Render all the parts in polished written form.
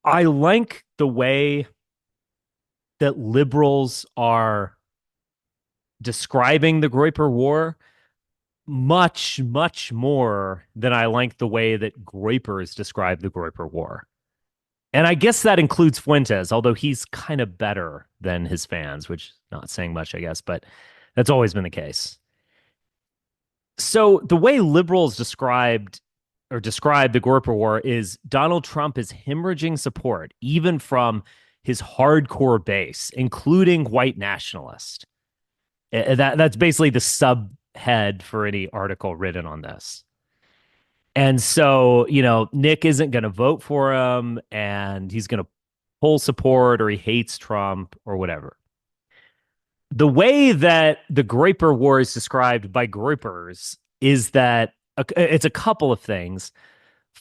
I like the way that liberals are describing the Groyper War much, much more than I like the way that Groypers describe the Groyper War. And I guess that includes Fuentes, although he's kind of better than his fans, which is not saying much, I guess, but that's always been the case. So the way liberals describe the Groyper War is Donald Trump is hemorrhaging support, even from his hardcore base, including white nationalists. That's basically the subhead for any article written on this. And so, Nick isn't going to vote for him and he's going to pull support or he hates Trump or whatever. The way that the Groyper War is described by Groypers is that it's a couple of things.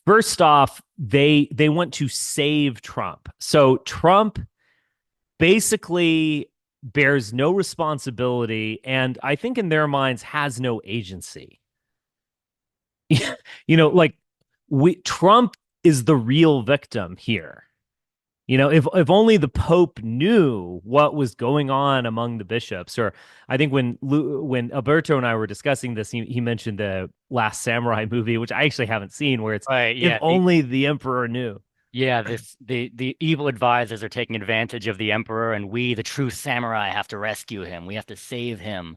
First off, they want to save Trump. So Trump basically bears no responsibility and I think in their minds has no agency. Like Trump is the real victim here. If only the Pope knew what was going on among the bishops, or I think when Alberto and I were discussing this, he mentioned the Last Samurai movie, which I actually haven't seen, where it's Right, if yeah. only the emperor knew. The evil advisors are taking advantage of the emperor, and we, the true samurai, have to rescue him. We have to save him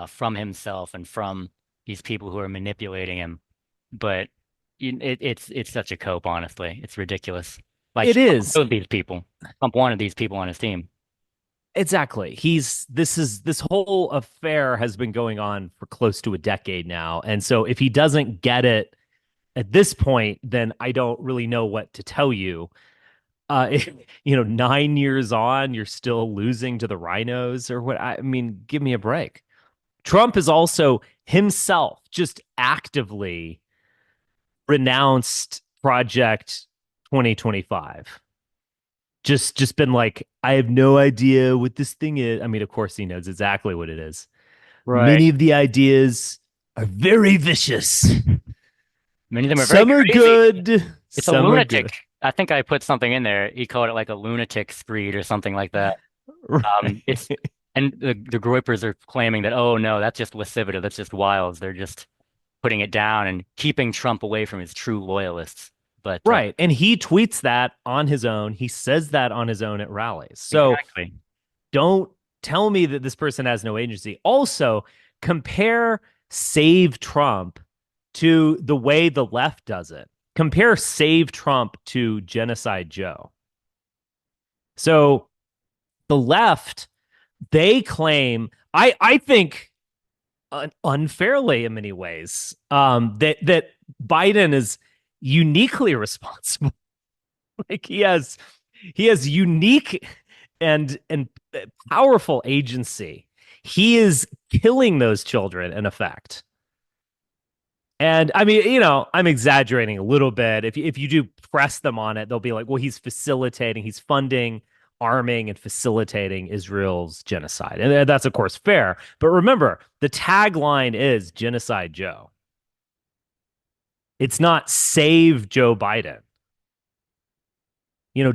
from himself and from these people who are manipulating him. But it's such a cope, honestly. It's ridiculous. Like It Trump is chose these people. Trump wanted these people on his team. exactly. This whole affair has been going on for close to a decade now, and so if he doesn't get it at this point, then I don't really know what to tell you. 9 years on, you're still losing to the rhinos or what? I mean, give me a break. Trump is also himself just actively renounced Project 2025. Just been like, I have no idea what this thing is. I mean, of course he knows exactly what it is. Right. Many of the ideas are very vicious. Many of them are very Some are crazy. good, It's a some are good. lunatic. I think I put something in there. He called it like a lunatic screed or something like that. It's Right. and the Groypers are claiming that, oh no, that's just lascivious, that's just wilds. They're just putting it down and keeping Trump away from his true loyalists. But Right. And he tweets that on his own. He says that on his own at rallies. So exactly. don't tell me that this person has no agency. Also, compare Save Trump to the way the left does it. Compare Save Trump to Genocide Joe. So the left, they claim, I think unfairly in many ways, that Biden is uniquely responsible. Like he has unique and powerful agency. He is killing those children in effect. And I mean, I'm exaggerating a little bit. If you do press them on it, they'll be like, well, he's facilitating, he's funding, arming, and facilitating Israel's genocide. And that's of course fair. But remember, the tagline is Genocide Joe. It's not save Joe Biden.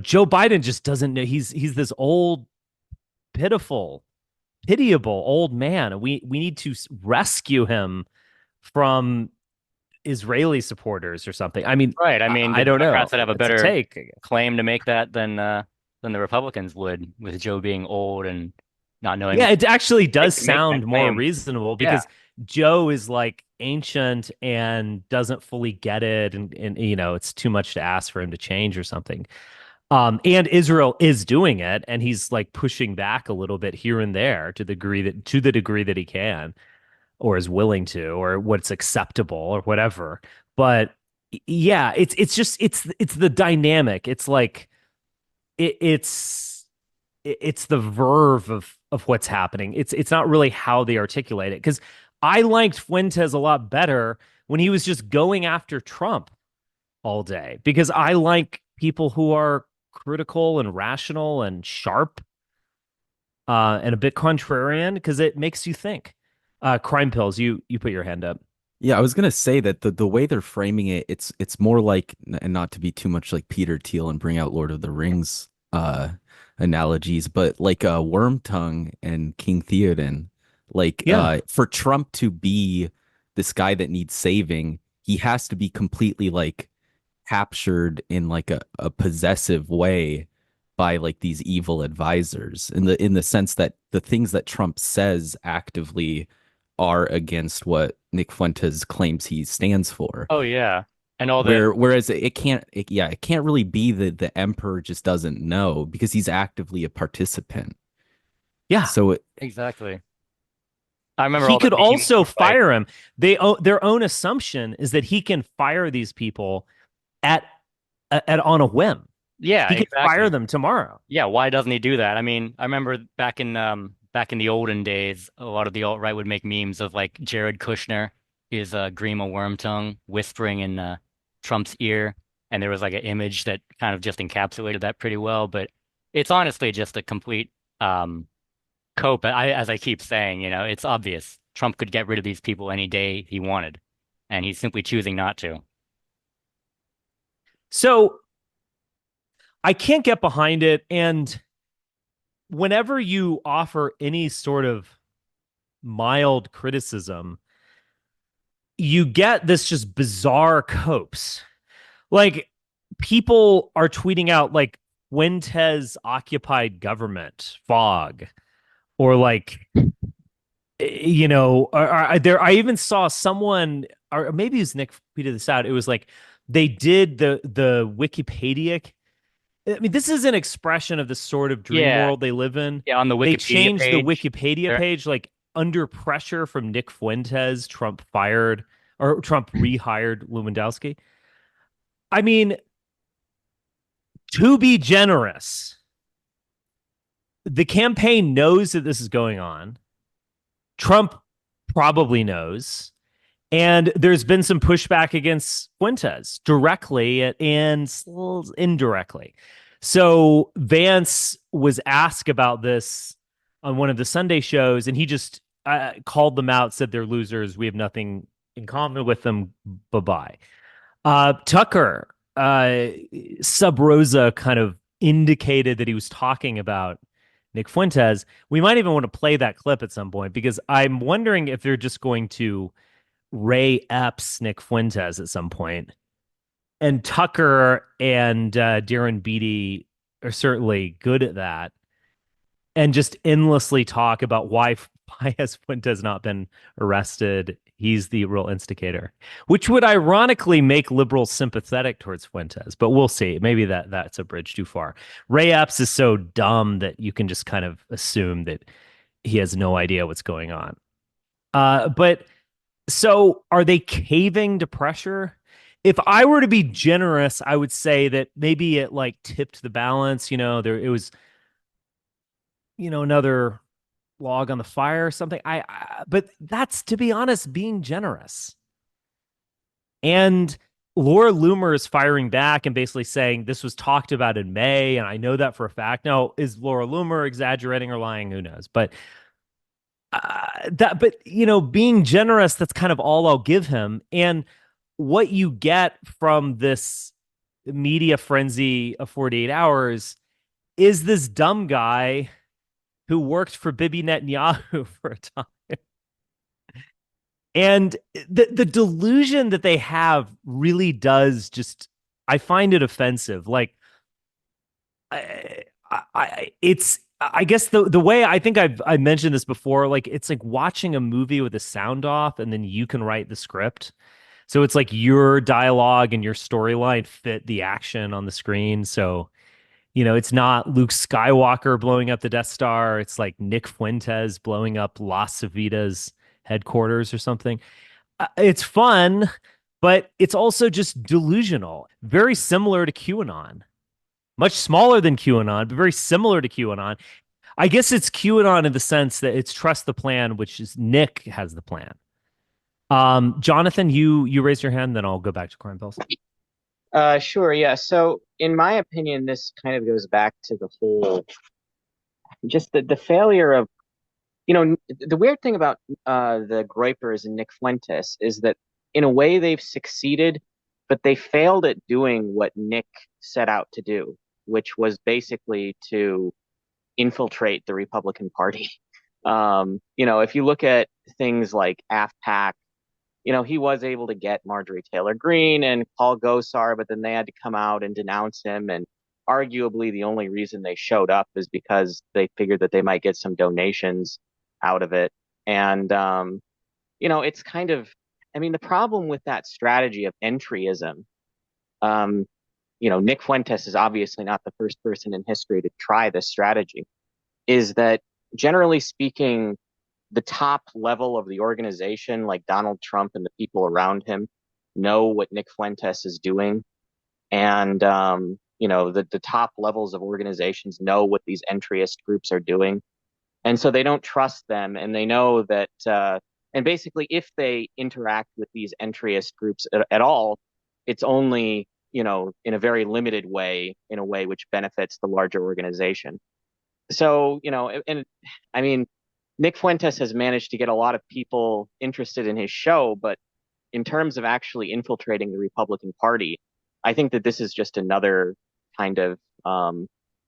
Joe Biden just doesn't know he's this old, pitiful, pitiable old man. And we need to rescue him from Israeli supporters or something. I mean, Right. I mean, the I don't know. Democrats would have a It's a better take. claim to make that than the Republicans would, with Joe being old and not knowing Yeah, what it actually they does could make that sound more claim. reasonable Yeah. because Joe is like ancient and doesn't fully get it, and it's too much to ask for him to change or something. And Israel is doing it, and he's like pushing back a little bit here and there to the degree that he can or is willing to, or what's acceptable or whatever. But yeah, it's just it's the dynamic. It's like it's the verve of what's happening. It's not really how they articulate it because I liked Fuentes a lot better when he was just going after Trump all day because I like people who are critical and rational and sharp and a bit contrarian because it makes you think. Crime pills, you put your hand up. Yeah, I was gonna say that the way they're framing it, it's more like, and not to be too much like Peter Thiel and bring out Lord of the Rings analogies, but like Wormtongue and King Theoden, like Yeah. for Trump to be this guy that needs saving, he has to be completely like captured in like a possessive way by like these evil advisors in the sense that the things that Trump says actively are against what Nick Fuentes claims he stands for. Oh yeah. And all the Whereas it can't yeah, it can't really be that the emperor just doesn't know because he's actively a participant. Yeah. So exactly. I remember He all the could memes also were like, fire him. Their own assumption is that he can fire these people at at on a whim. yeah, He could fire exactly. them tomorrow. Yeah, why doesn't he do that? I mean, I remember back in the olden days, a lot of the alt-right would make memes of like Jared Kushner is Grima Wormtongue whispering in Trump's ear, and there was like an image that kind of just encapsulated that pretty well. But it's honestly just a complete cope. As I keep saying, it's obvious. Trump could get rid of these people any day he wanted, and he's simply choosing not to. So I can't get behind it. And whenever you offer any sort of mild criticism, you get this just bizarre copes. Like people are tweeting out like Fuentes occupied government fog or like there I even saw someone or maybe it was Nick tweeted this out. It was like they did the Wikipedia. I mean, this is an expression of the sort of dream Yeah, world they live in. yeah. On the They Wikipedia changed the page, Wikipedia there. page like under pressure from Nick Fuentes, Trump fired or Trump rehired Lewandowski. I mean, to be generous, the campaign knows that this is going on. Trump probably knows. And there's been some pushback against Fuentes directly and indirectly. So Vance was asked about this on one of the Sunday shows, and he just called them out, said they're losers. We have nothing in common with them. Bye bye. Tucker, Sub Rosa kind of indicated that he was talking about Nick Fuentes. We might even want to play that clip at some point because I'm wondering if they're just going to Ray Epps Nick Fuentes at some point. And Tucker and Darren Beatty are certainly good at that and just endlessly talk about why has Fuentes not been arrested? He's the real instigator, which would ironically make liberals sympathetic towards Fuentes, but we'll see. Maybe that's a bridge too far. Ray Epps is so dumb that you can just kind of assume that he has no idea what's going on. But so are they caving to pressure? If I were to be generous, I would say that maybe it like tipped the balance. There it was, another log on the fire or something. But that's to be honest, being generous. And Laura Loomer is firing back and basically saying this was talked about in May, and I know that for a fact. Now, is Laura Loomer exaggerating or lying? Who knows? But being generous, that's kind of all I'll give him. And what you get from this media frenzy of 48 hours is this dumb guy who worked for Bibi Netanyahu for a time. And the delusion that they have really does just, I find it offensive. Like, I guess the way I think I mentioned this before, like it's like watching a movie with the sound off and then you can write the script. So it's like your dialogue and your storyline fit the action on the screen. So, it's not Luke Skywalker blowing up the Death Star. It's like Nick Fuentes blowing up Las Civitas headquarters or something. It's fun, but it's also just delusional. Very similar to QAnon. Much smaller than QAnon, but very similar to QAnon. I guess it's QAnon in the sense that it's trust the plan, which is Nick has the plan. Jonathan, you raise your hand, then I'll go back to crime pills. Sure, yeah. So, in my opinion, this kind of goes back to the whole, just the failure of, the weird thing about the Groypers and Nick Fuentes is that in a way they've succeeded, but they failed at doing what Nick set out to do, which was basically to infiltrate the Republican Party. If you look at things like AFPAC, he was able to get Marjorie Taylor Greene and Paul Gosar, but then they had to come out and denounce him. And arguably, the only reason they showed up is because they figured that they might get some donations out of it. And, it's kind of, I mean, the problem with that strategy of entryism, um, Nick Fuentes is obviously not the first person in history to try this strategy, is that generally speaking, the top level of the organization, like Donald Trump and the people around him, know what Nick Fuentes is doing. And, the top levels of organizations know what these entryist groups are doing. And so they don't trust them. And they know that, and basically, if they interact with these entryist groups at all, it's only, in a very limited way, in a way which benefits the larger organization. So, and I mean, Nick Fuentes has managed to get a lot of people interested in his show, but in terms of actually infiltrating the Republican Party, I think that this is just another kind of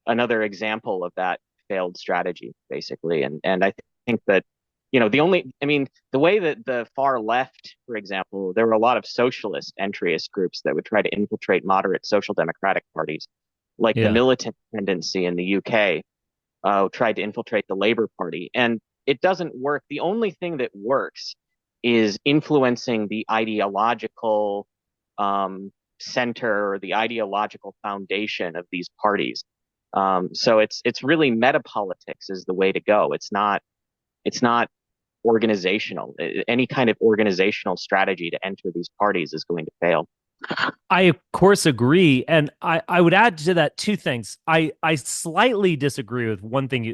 another example of that failed strategy, basically. And I think that the way that the far left, for example, there were a lot of socialist entryist groups that would try to infiltrate moderate social democratic parties, like the Yeah. militant tendency in the UK tried to infiltrate the Labour Party, and it doesn't work. The only thing that works is influencing the ideological center or the ideological foundation of these parties. So it's really meta politics is the way to go. It's not organizational. Any kind of organizational strategy to enter these parties is going to fail. I of course agree, and I would add to that two things. I slightly disagree with one thing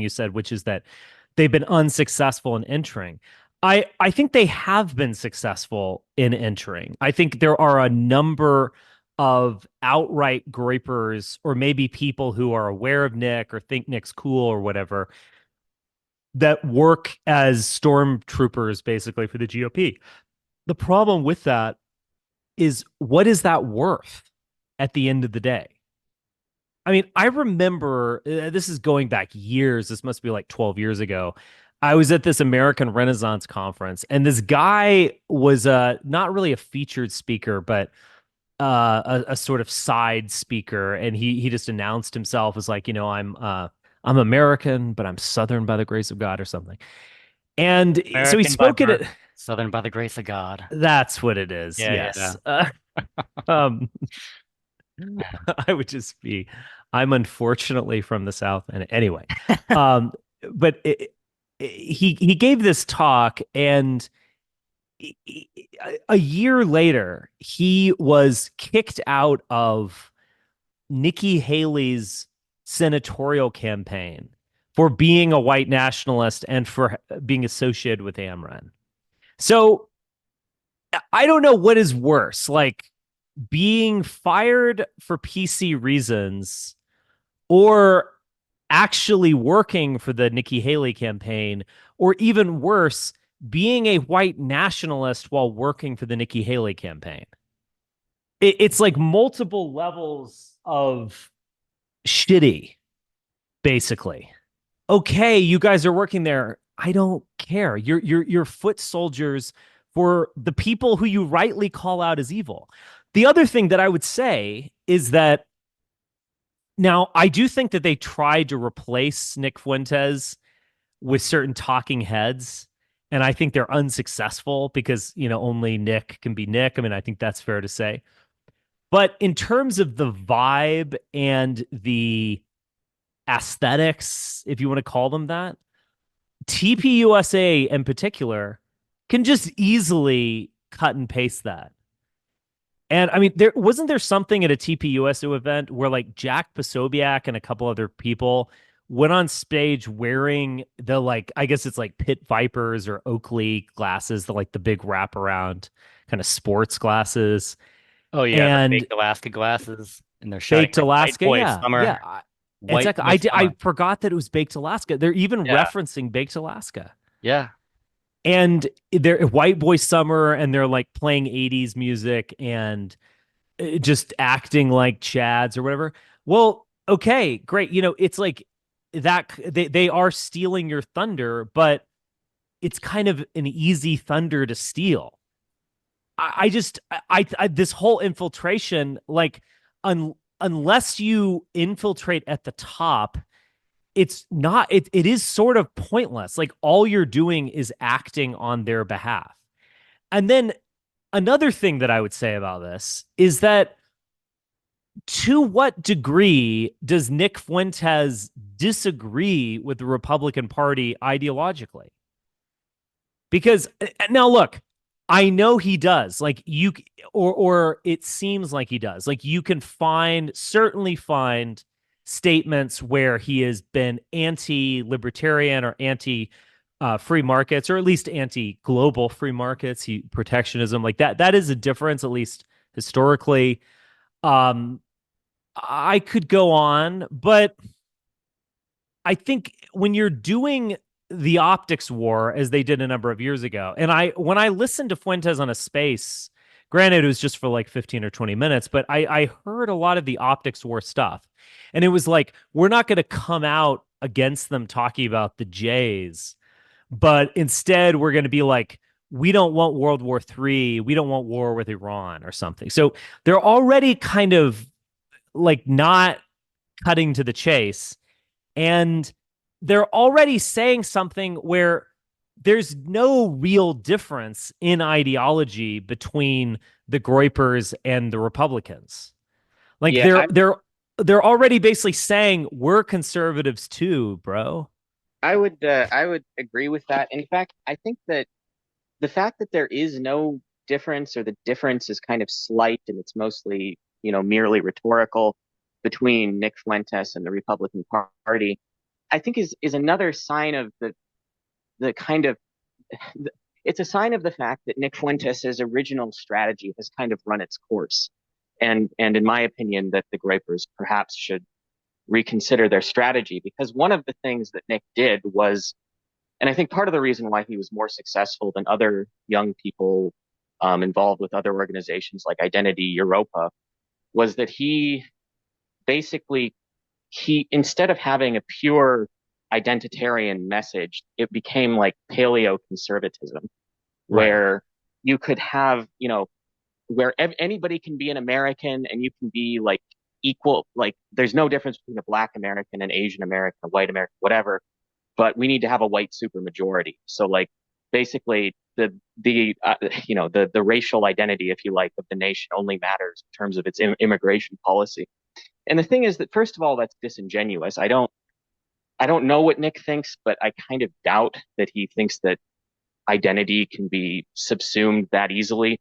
you said, which is that they've been unsuccessful in entering. I think they have been successful in entering. I think there are a number of outright Groypers, or maybe people who are aware of Nick or think Nick's cool or whatever, that work as stormtroopers basically for the GOP. The problem with that is, what is that worth at the end of the day? I mean, I remember this is going back years. This must be like 12 years ago. I was at this American Renaissance conference, and this guy was not really a featured speaker, but a sort of side speaker. And he just announced himself as like, I'm American, but I'm Southern by the grace of God or something. And so he American by spoke at birth, it. Southern by the grace of God. That's what it is. Yeah, yeah. Yes. Um, I would just be, I'm unfortunately from the South. And anyway, um, but he gave this talk, and a year later, he was kicked out of Nikki Haley's senatorial campaign for being a white nationalist and for being associated with Ameren. So I don't know what is worse, like being fired for PC reasons or actually working for the Nikki Haley campaign, or even worse, being a white nationalist while working for the Nikki Haley campaign. It's like multiple levels of shitty, basically. Okay, you guys are working there. I don't care. You're foot soldiers for the people who you rightly call out as evil. The other thing that I would say is that now I do think that they tried to replace Nick Fuentes with certain talking heads, and I think they're unsuccessful because, only Nick can be Nick. I mean, I think that's fair to say. But in terms of the vibe and the aesthetics, if you want to call them that, TPUSA in particular can just easily cut and paste that. And I mean, there something at a TPUSA event where like Jack Posobiec and a couple other people went on stage wearing the, like, I guess it's like Pit Vipers or Oakley glasses, the big wraparound kind of sports glasses, Oh yeah, the and baked Alaska glasses, and they're shouting Baked like "White Alaska. Boy Yeah, Summer, yeah, White exactly. Boy I Summer." forgot that it was Baked Alaska. They're even Yeah, referencing Baked Alaska. yeah. and they're White Boy Summer, and they're like playing 80s music and just acting like Chads or whatever. Well, okay, great. It's like that they are stealing your thunder, but it's kind of an easy thunder to steal. I just I this whole infiltration, like, unless you infiltrate at the top, it's not it is sort of pointless. Like, all you're doing is acting on their behalf. And then another thing that I would say about this is that, to what degree does Nick Fuentes disagree with the Republican Party ideologically? Because now look, I know he does. Like, or it seems like he does. Like, you can certainly find statements where he has been anti-libertarian or anti free markets, or at least anti-global free markets, protectionism, like that. That is a difference, at least historically. Um, I could go on, but I think when you're doing the optics war as they did a number of years ago, and when I listened to Fuentes on a space, granted it was just for like 15 or 20 minutes, but I heard a lot of the optics war stuff. And it was like, we're not going to come out against them talking about the Jays, but instead we're going to be like, we don't want World War III. We don't want war with Iran or something. So they're already kind of like not cutting to the chase. And they're already saying something where there's no real difference in ideology between the Groypers and the Republicans. Like, Yeah, they're already basically saying, we're conservatives too, bro. I would agree with that. In fact, I think that the fact that there is no difference, or the difference is kind of slight and it's mostly, merely rhetorical, between Nick Fuentes and the Republican Party, I think is another sign of the kind of it's a sign of the fact that Nick Fuentes' original strategy has kind of run its course. And in my opinion, that the Groypers perhaps should reconsider their strategy, because one of the things that Nick did was, and I think part of the reason why he was more successful than other young people involved with other organizations like Identity Europa, was that he basically, instead of having a pure identitarian message, it became like paleo conservatism, Right. where you could have, where anybody can be an American, and you can be like equal, like there's no difference between a black American, an Asian American, a white American, whatever, but we need to have a white supermajority. So like basically the racial identity, if you like, of the nation only matters in terms of its immigration policy. And the thing is that, first of all, that's disingenuous. I don't know what Nick thinks, but I kind of doubt that he thinks that identity can be subsumed that easily.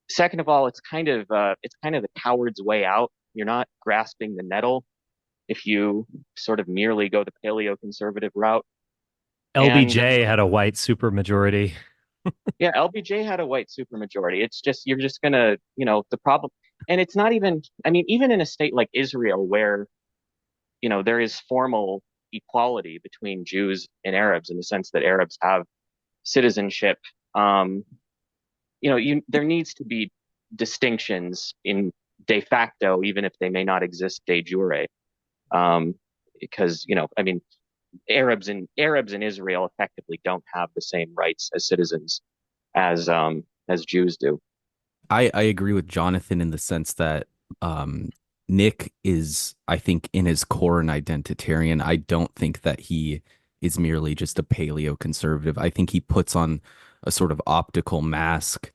Second of all, it's kind of the coward's way out. You're not grasping the nettle if you sort of merely go the paleo conservative route. And LBJ had a white supermajority. yeah, LBJ had a white supermajority. It's just, you're just gonna, the problem, and it's not even, I mean, even in a state like Israel, where, there is formal equality between Jews and Arabs, in the sense that Arabs have citizenship. Um, there needs to be distinctions in de facto, even if they may not exist de jure. Um, because, I mean, Arabs in Israel effectively don't have the same rights as citizens as Jews do. I agree with Jonathan in the sense that um, Nick is, I think, in his core, an identitarian. I don't think that he is merely just a paleo conservative. I think he puts on a sort of optical mask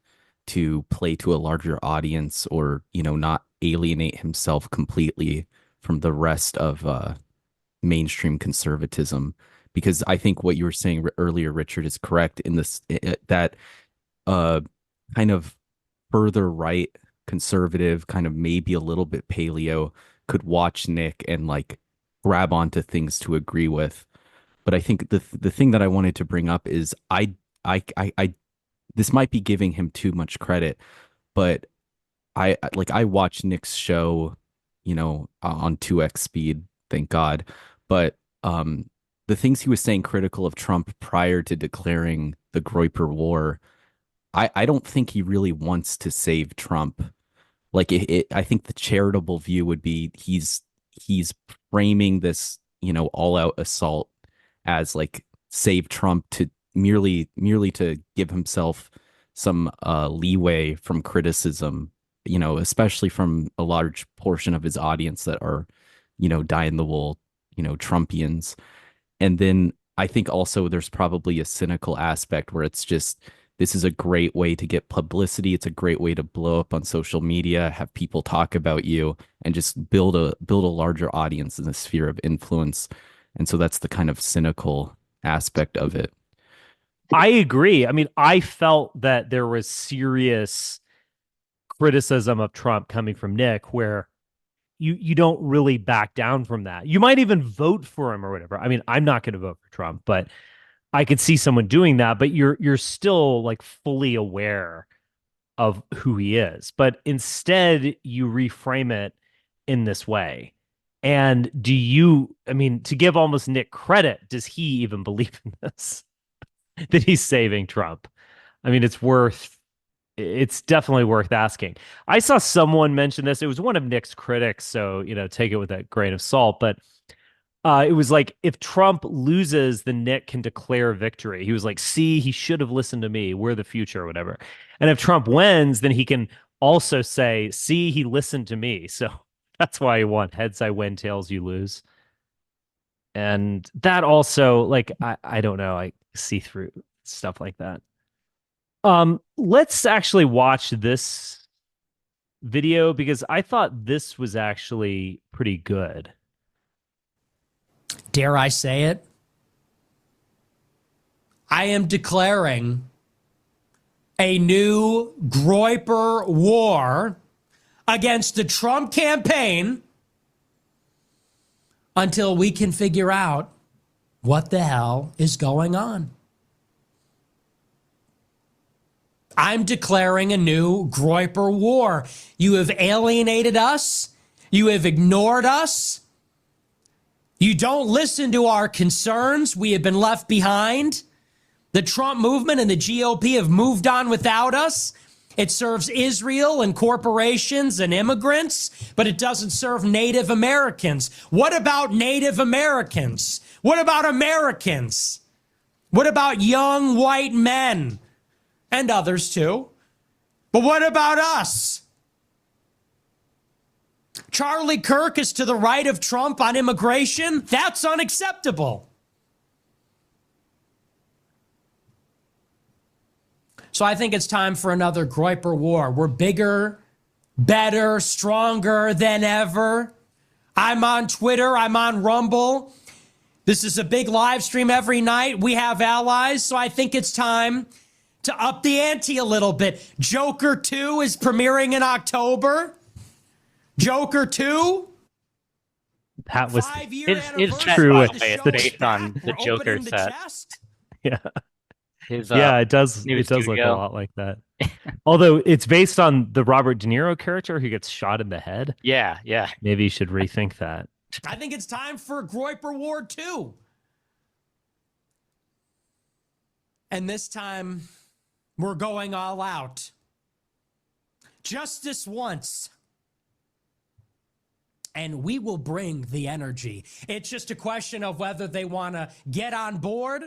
to play to a larger audience, or, not alienate himself completely from the rest of mainstream conservatism. Because I think what you were saying earlier, Richard, is correct in this, that uh, kind of further right conservative, kind of maybe a little bit paleo, could watch Nick and like grab onto things to agree with. But I think the thing that I wanted to bring up is I this might be giving him too much credit, but I watched Nick's show, on 2x speed, thank God. But the things he was saying critical of Trump prior to declaring the Groyper War, I don't think he really wants to save Trump. Like I think the charitable view would be he's framing this, all out assault as like save Trump to merely to give himself some leeway from criticism, especially from a large portion of his audience that are, dyed in the wool, Trumpians. And then I think also there's probably a cynical aspect where it's just this is a great way to get publicity. It's a great way to blow up on social media, have people talk about you, and just build a larger audience in the sphere of influence. And so that's the kind of cynical aspect of it. I agree. I mean, I felt that there was serious criticism of Trump coming from Nick where you don't really back down from that. You might even vote for him or whatever. I mean, I'm not going to vote for Trump, but I could see someone doing that, but you're still like fully aware of who he is. But instead you reframe it in this way. And I mean, to give almost Nick credit, does he even believe in this? That he's saving Trump? I mean, it's definitely worth asking. I saw someone mention this. It was one of Nick's critics, so take it with a grain of salt. But it was like if Trump loses, then Nick can declare victory. He was like, "See, he should have listened to me. We're the future, or whatever." And if Trump wins, then he can also say, "See, he listened to me." So that's why he won. Heads I win, tails you lose. And that also, like, I don't know, I see through stuff like that. Let's actually watch this video because I thought this was actually pretty good. Dare I say it? I am declaring a new Groyper war against the Trump campaign until we can figure out what the hell is going on. I'm declaring a new Groyper war. You have alienated us. You have ignored us. You don't listen to our concerns. We have been left behind. The Trump movement and the GOP have moved on without us. It serves Israel and corporations and immigrants, but it doesn't serve Native Americans. What about Native Americans? What about Americans? What about young white men? And others too. But what about us? Charlie Kirk is to the right of Trump on immigration. That's unacceptable. So I think it's time for another Groyper war. We're bigger, better, stronger than ever. I'm on Twitter. I'm on Rumble. This is a big live stream every night. We have allies. So I think it's time to up the ante a little bit. Joker 2 is premiering in October. Joker 2. That was his true. It's based on the Joker set. Yeah. His, yeah, it does. It does look a lot like that. Although it's based on the Robert De Niro character who gets shot in the head. Yeah, yeah. Maybe you should rethink that. I think it's time for Groyper War 2. And this time, we're going all out. Justice once. And we will bring the energy. It's just a question of whether they want to get on board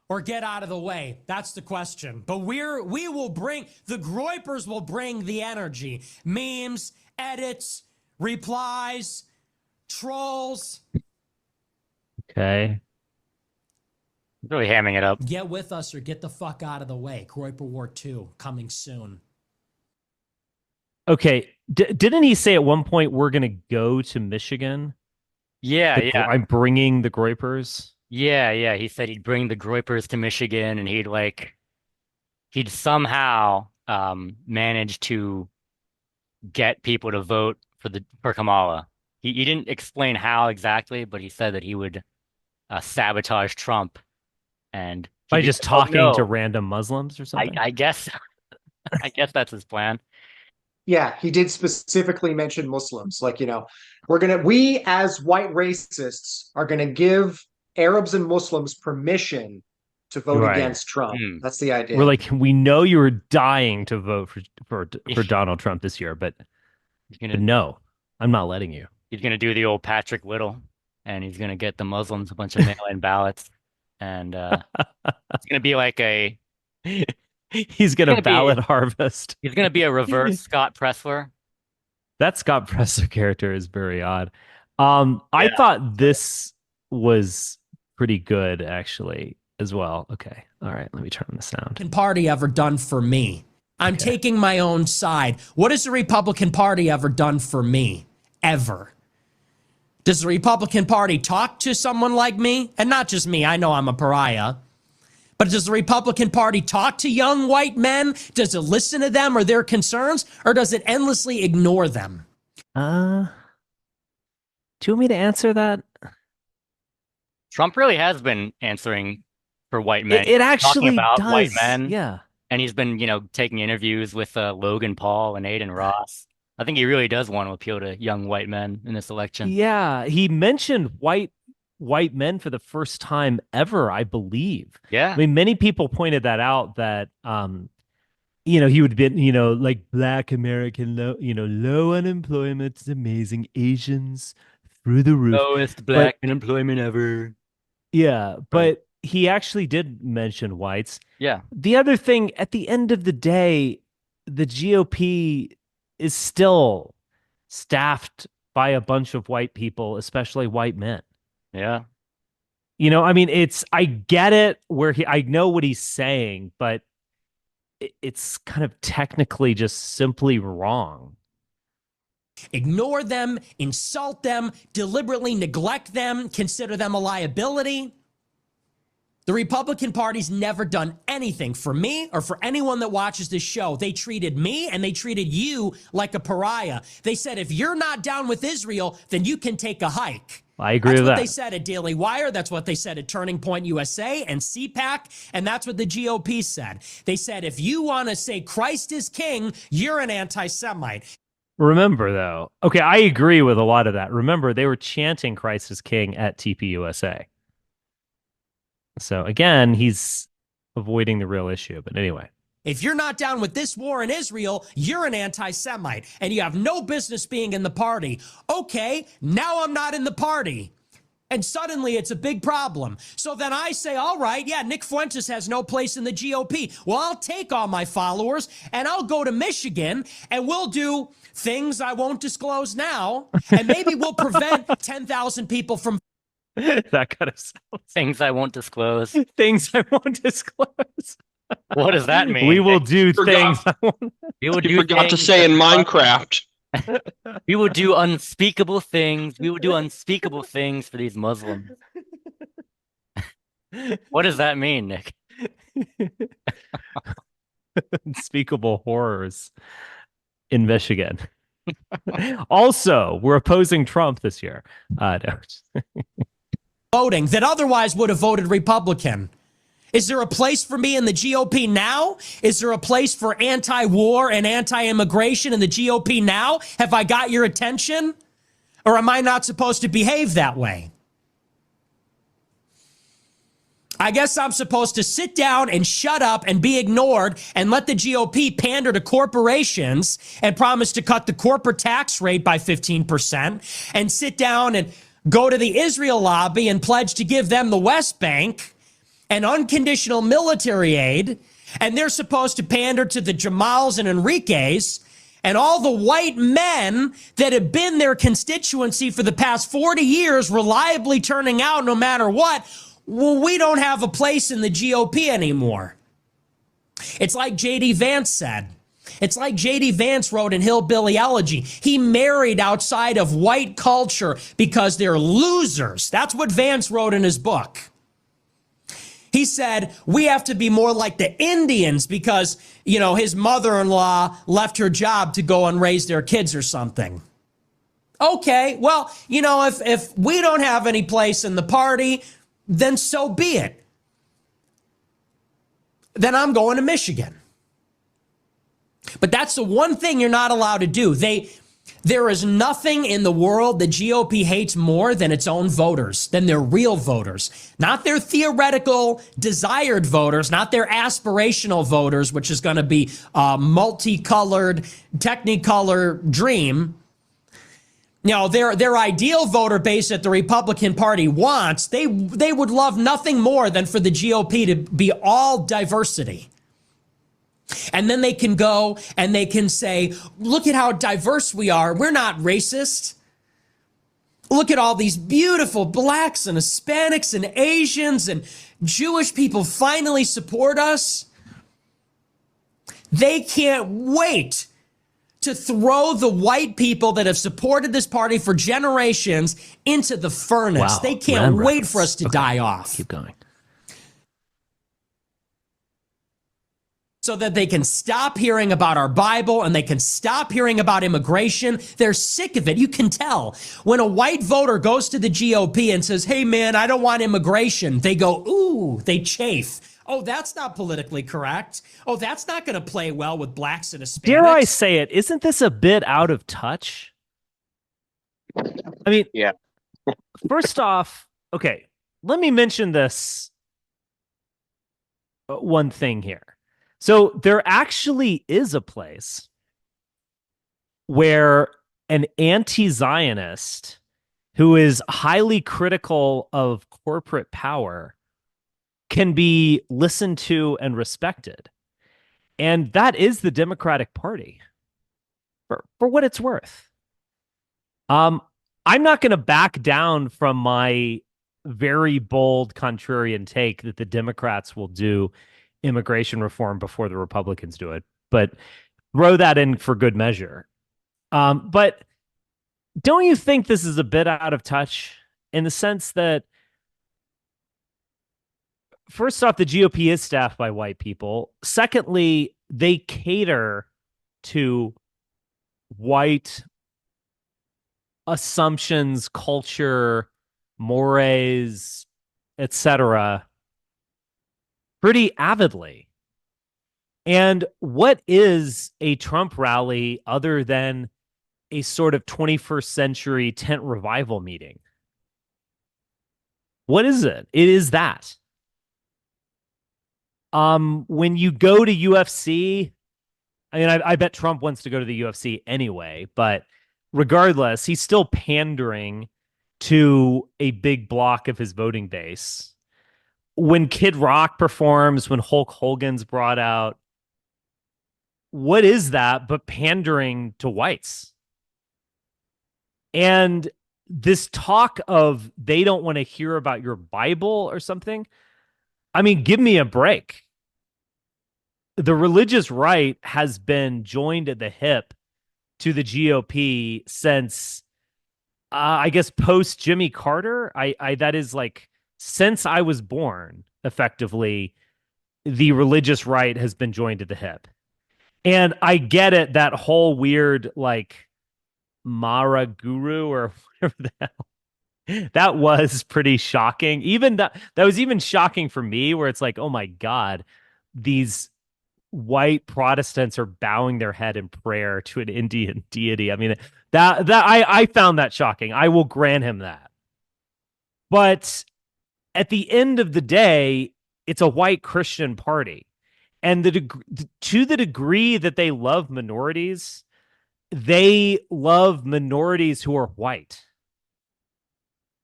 or get out of the way. That's the question. But we will bring, the Groypers will bring the energy. Memes, edits, replies, trolls. Okay. Really hamming it up. Get with us or get the fuck out of the way. Groyper War 2 coming soon. Okay. Didn't he say at one point we're going to go to Michigan? Yeah, yeah. I'm bringing the Groypers. Yeah, yeah. He said he'd bring the Groypers to Michigan and he'd somehow manage to get people to vote for Kamala. He didn't explain how exactly, but he said that he would sabotage Trump and by just talking to random Muslims or something. I guess I guess that's his plan. Yeah, he did specifically mention Muslims. Like, we as white racists are gonna give Arabs and Muslims permission to vote Right. against Trump. That's the idea. We're like, we know you were dying to vote for Donald Trump this year, but no, I'm not letting you. He's gonna do the old Patrick Little, and he's gonna get the Muslims a bunch of mail-in ballots, and it's gonna be like a He's gonna ballot harvest. He's gonna be a reverse Scott Pressler. That Scott Pressler character is very odd. I thought this was pretty good actually as well. Okay, all right, let me turn on the sound. Party ever done for me? I'm taking my own side. What has the Republican Party ever done for me? Ever? Does the Republican Party talk to someone like me? And not just me, I know I'm a pariah. But does the Republican Party talk to young white men? Does it listen to them or their concerns? Or does it endlessly ignore them? Do you want me to answer that? Trump really has been answering for white men. It actually talking about does. white men. Yeah. And he's been, taking interviews with Logan Paul and Aiden Ross. I think he really does want to appeal to young white men in this election. Yeah, he mentioned white men for the first time ever, I believe. Yeah. I mean, many people pointed that out that he would be, like Black American low unemployment is amazing, Asians through the roof. Lowest black unemployment ever. Yeah, but he actually did mention whites. Yeah. The other thing, at the end of the day, the GOP is still staffed by a bunch of white people, especially white men. Yeah. I mean, I get it I know what he's saying, but it's kind of technically just simply wrong. Ignore them, insult them, deliberately neglect them, consider them a liability. The Republican Party's never done anything for me or for anyone that watches this show. They treated me and they treated you like a pariah. They said, if you're not down with Israel, then you can take a hike. I agree with that. That's what they said at Daily Wire. That's what they said at Turning Point USA and CPAC. And that's what the GOP said. They said, if you want to say Christ is king, you're an anti-Semite. Remember, though, okay, I agree with a lot of that. Remember, they were chanting Christ is king at TPUSA. So again, he's avoiding the real issue. But anyway. If you're not down with this war in Israel, you're an anti-Semite and you have no business being in the party. Okay, now I'm not in the party. And suddenly it's a big problem. So then I say, all right, yeah, Nick Fuentes has no place in the GOP. Well, I'll take all my followers and I'll go to Michigan and we'll do things I won't disclose now. And maybe we'll prevent 10,000 people from that kind of sounds. Things I won't disclose. Things I won't disclose. What does that mean? We will do things. You forgot to say in Minecraft. We will do unspeakable things. We will do unspeakable things for these Muslims. What does that mean, Nick? Unspeakable horrors in Michigan. Also, we're opposing Trump this year. No. Voting that otherwise would have voted Republican. Is there a place for me in the GOP now? Is there a place for anti-war and anti-immigration in the GOP now? Have I got your attention? Or am I not supposed to behave that way? I guess I'm supposed to sit down and shut up and be ignored and let the GOP pander to corporations and promise to cut the corporate tax rate by 15% and sit down and go to the Israel lobby and pledge to give them the West Bank and unconditional military aid, and they're supposed to pander to the Jamals and Enriques and all the white men that have been their constituency for the past 40 years, reliably turning out no matter what. Well, we don't have a place in the GOP anymore. It's like J.D. Vance said. It's like J.D. Vance wrote in Hillbilly Elegy. He married outside of white culture because they're losers. That's what Vance wrote in his book. He said, we have to be more like the Indians because, his mother-in-law left her job to go and raise their kids or something. Okay, well, if we don't have any place in the party, then so be it. Then I'm going to Michigan. But that's the one thing you're not allowed to do. They There is nothing in the world the GOP hates more than its own voters, than their real voters, not their theoretical desired voters, not their aspirational voters, which is going to be a multicolored, technicolor dream. Their ideal voter base that the Republican Party wants, they would love nothing more than for the GOP to be all diversity. And then they can go and they can say, look at how diverse we are. We're not racist. Look at all these beautiful blacks and Hispanics and Asians and Jewish people finally support us. They can't wait to throw the white people that have supported this party for generations into the furnace. Wow. They can't wait for us to die off. Keep going. So that they can stop hearing about our Bible and they can stop hearing about immigration. They're sick of it. You can tell. When a white voter goes to the GOP and says, hey, man, I don't want immigration, they go, ooh, they chafe. Oh, that's not politically correct. Oh, that's not going to play well with blacks and Hispanics. Dare I say it, isn't this a bit out of touch? I mean, Yeah. First off, okay, let me mention this one thing here. So there actually is a place where an anti-Zionist who is highly critical of corporate power can be listened to and respected. And that is the Democratic Party, for what it's worth. I'm not going to back down from my very bold contrarian take that the Democrats will do immigration reform before the Republicans do it, but throw that in for good measure. But don't you think this is a bit out of touch in the sense that, first off, the GOP is staffed by white people. Secondly, they cater to white assumptions, culture, mores, etc., pretty avidly. And what is a Trump rally other than a sort of 21st century tent revival meeting? What is it? It is that. When you go to UFC, I mean, I bet Trump wants to go to the UFC anyway, but regardless, he's still pandering to a big block of his voting base. When Kid Rock performs, when Hulk Hogan's brought out, what is that but pandering to whites? And this talk of they don't want to hear about your Bible or something, I mean, give me a break. The religious right has been joined at the hip to the GOP since, I guess, post Jimmy Carter. I that is like, since I was born, effectively, the religious right has been joined at the hip. And I get it, that whole weird, like, Mara guru or whatever the hell. That was pretty shocking. Even that was even shocking for me, where it's like, oh my God, these white Protestants are bowing their head in prayer to an Indian deity. I mean, that I found that shocking. I will grant him that. But at the end of the day, it's a white Christian party. And to the degree that they love minorities, they love minorities who are white.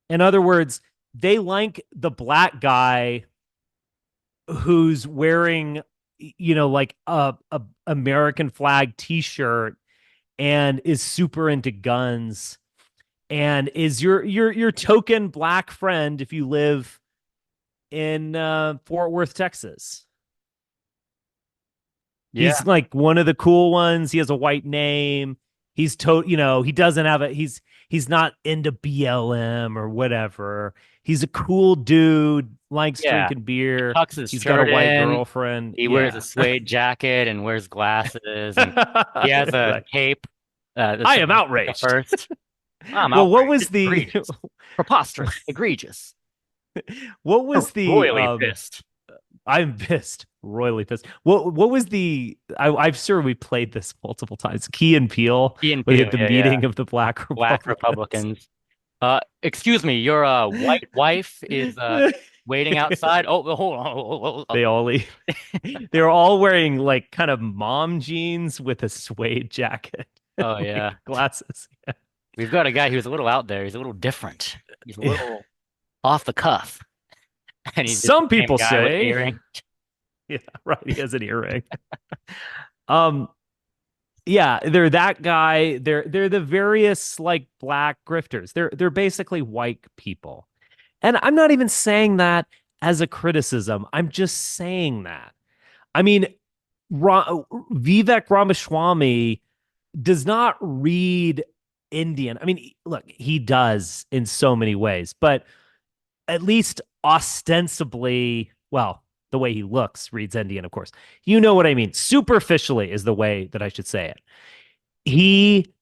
In other words, they like the black guy who's wearing, like a American flag t-shirt and is super into guns and is your token black friend if you live in Fort Worth, Texas. Yeah. He's like one of the cool ones. He has a white name. He's he doesn't have he's not into BLM or whatever. He's a cool dude, likes drinking beer. Tucks his He's shirt got a white in. girlfriend. He wears a suede jacket and wears glasses. And he has a Right. cape. I am outraged. First. I'm Well, what outraged. was the Egregious. Preposterous, egregious. what was the Royally pissed. I'm pissed. royally pissed. What was the? I'm sure we played this multiple times. Key and Peele, Key and when they Peele, had the yeah, yeah. meeting of the Black Black Republicans. Republicans. Excuse me, your white wife is waiting outside. Oh, hold on. They all they were all wearing like kind of mom jeans with a suede jacket, Oh like yeah. glasses. We've got a guy who's a little out there. He's a little different. He's a Yeah. little off the cuff. And he's just the Some same people guy with say, earring. yeah, right. He has an earring. Um, yeah, they're that guy. They're the various like black grifters. They're basically white people. And I'm not even saying that as a criticism. I'm just saying that. I mean, Vivek Ramaswamy does not read Indian. I mean, look, he does in so many ways, but at least ostensibly, well, the way he looks reads Indian, of course. You know what I mean? Superficially is the way that I should say it. He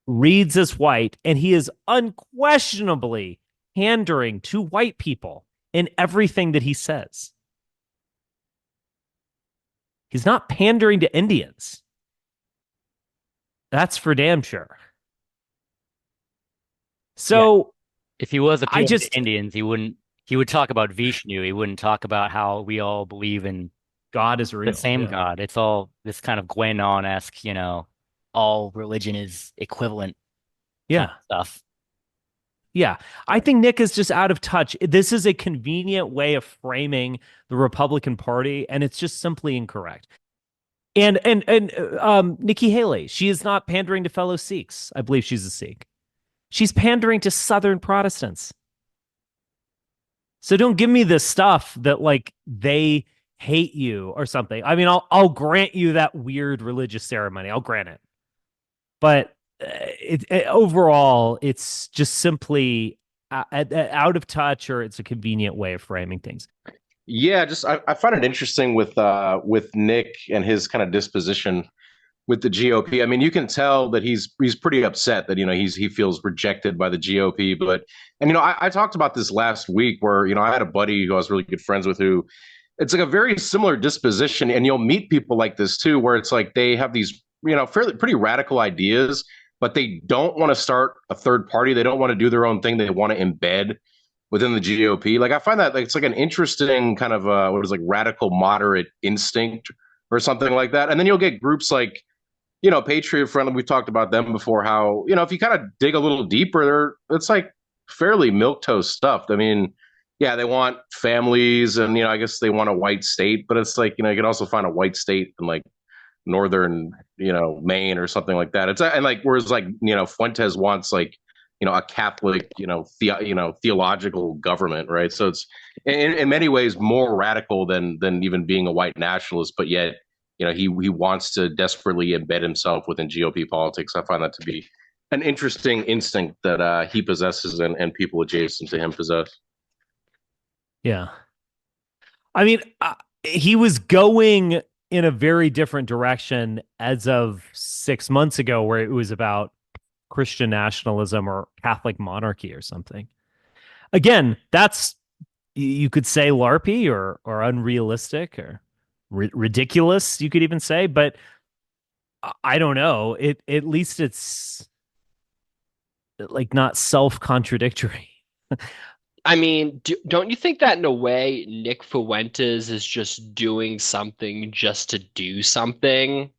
reads as white, and he is unquestionably pandering to white people in everything that he says. He's not pandering to Indians. That's for damn sure. So If he was I appealing to just, Indians, he would talk about Vishnu. He wouldn't talk about how we all believe in God is the real. same Yeah. God. It's all this kind of Guénon-esque, all religion is equivalent kind Yeah. of stuff. Yeah. I think Nick is just out of touch. This is a convenient way of framing the Republican Party, and it's just simply incorrect. And Nikki Haley, she is not pandering to fellow Sikhs. I believe she's a Sikh. She's pandering to Southern Protestants. So don't give me this stuff that like they hate you or something. I mean, I'll grant you that weird religious ceremony. I'll grant it. But overall, it's just simply out of touch, or it's a convenient way of framing things. Yeah, just I find it interesting with Nick and his kind of disposition with the GOP. I mean, you can tell that he's pretty upset that he feels rejected by the GOP. But and I talked about this last week where I had a buddy who I was really good friends with who it's like a very similar disposition, and you'll meet people like this too, where it's like they have these fairly pretty radical ideas, but they don't want to start a third party. They don't want to do their own thing. They want to embed within the GOP. Like I find that like it's like an interesting kind of what is like radical moderate instinct or something like that. And then you'll get groups like Patriot Friendly. We've talked about them before. How if you kind of dig a little deeper, it's like fairly milquetoast stuff. I mean, yeah, they want families, and I guess they want a white state, but it's like you can also find a white state in like northern Maine or something like that. It's and like whereas like Fuentes wants like a Catholic theological government, right? So it's in many ways more radical than even being a white nationalist, but yet he wants to desperately embed himself within GOP politics. I find that to be an interesting instinct that he possesses and people adjacent to him possess. Yeah. I mean, he was going in a very different direction as of 6 months ago, where it was about Christian nationalism or Catholic monarchy or something. Again, that's, you could say LARPy or unrealistic or ridiculous, you could even say, but I don't know. At least it's like not self-contradictory. I mean, don't you think that in a way Nick Fuentes is just doing something just to do something?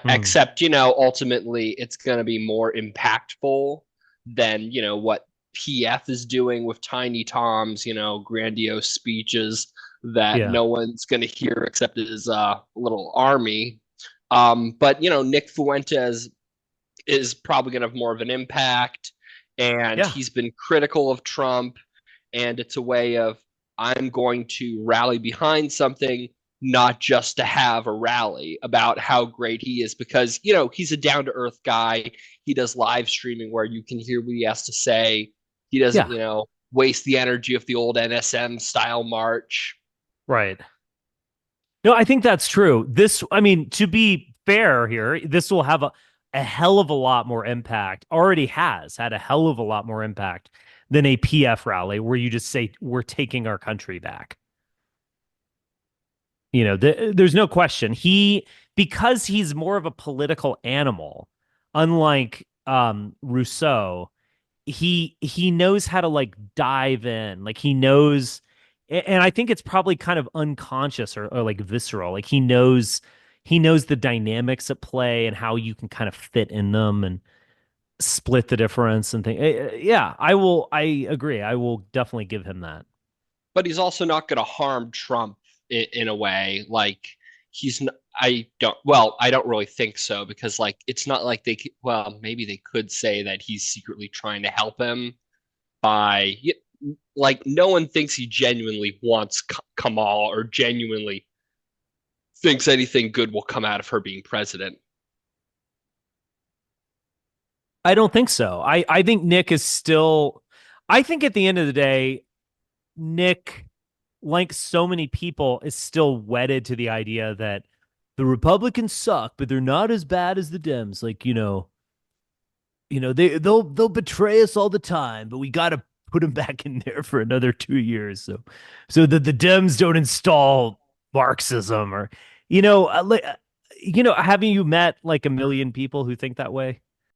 Except, ultimately it's going to be more impactful than, what PF is doing with Tiny Tom's, grandiose speeches that Yeah. no one's going to hear except his little army. But, Nick Fuentes is probably going to have more of an impact, and Yeah. he's been critical of Trump, and it's a way of I'm going to rally behind something, not just to have a rally about how great he is, because he's a down to earth guy. He does live streaming where you can hear what he has to say. He doesn't waste the energy of the old NSM style march. Right. No, I think that's true. This, I mean, to be fair here, this will have a hell of a lot more impact, already has had a hell of a lot more impact than a PF rally where you just say, we're taking our country back. There's no question. Because he's more of a political animal, unlike Rousseau, he knows how to like dive in. Like he knows, and I think it's probably kind of unconscious or like visceral. Like he knows the dynamics at play and how you can kind of fit in them and split the difference and think. Yeah, I agree. I will definitely give him that. But he's also not going to harm Trump in a way. Like he's n- I don't really think so because like it's not like well, maybe they could say that he's secretly trying to help him by like no one thinks he genuinely wants Kamal or genuinely thinks anything good will come out of her being president. I don't think so. I think Nick is still. I think at the end of the day, Nick, like so many people, is still wedded to the idea that the Republicans suck, but they're not as bad as the Dems. Like, they'll betray us all the time, but we got to put them back in there for another 2 years, so that the Dems don't install Marxism or, have you met like a million people who think that way?